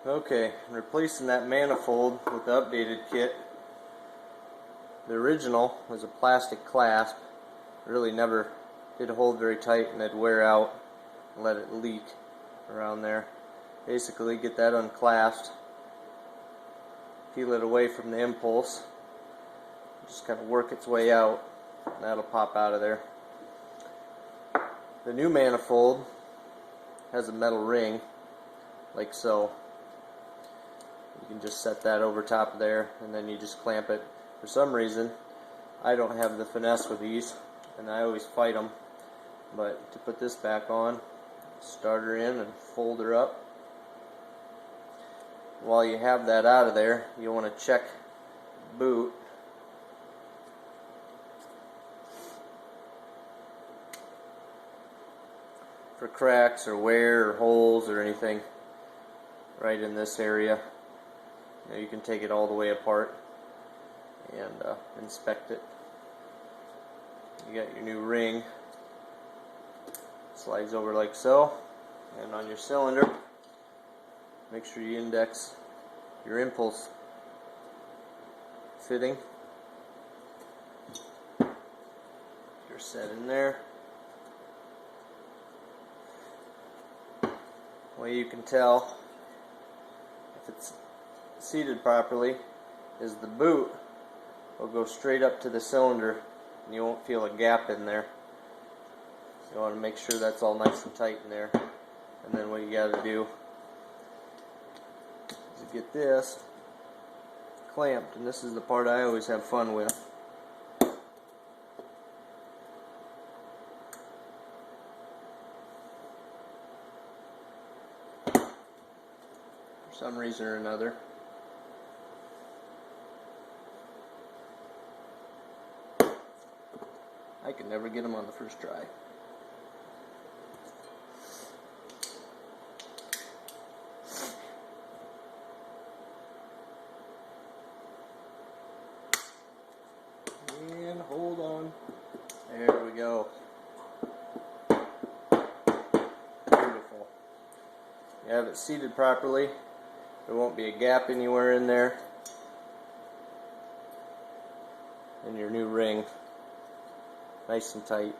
Okay, replacing that manifold with the updated kit. The original was a plastic clasp. Really never did hold very tight, and it'd wear out and let it leak around there. Basically, get that unclasped, peel it away from the impulse, just kind of work its way out, and that'll pop out of there. The new manifold has a metal ring, like so. You can just set that over top of there, and then you just clamp it. For some reason, I don't have the finesse with these, and I always fight them. But to put this back on, start her in and fold her up. While you have that out of there, you want to check the boot. For cracks or wear or holes or anything right in this area. Now you can take it all the way apart and inspect it. You got your new ring. Slides over like so, and on your cylinder, make sure you index your impulse fitting. You're set in there. Way you can tell if it's seated properly is the boot will go straight up to the cylinder, and you won't feel a gap in there. You want to make sure that's all nice and tight in there. And then what you got to do is get this clamped, and this is the part I always have fun with. For some reason or another, I could never get them on the first try. And hold on. There we go. Beautiful. You have it seated properly. There won't be a gap anywhere in there. And your new ring, nice and tight.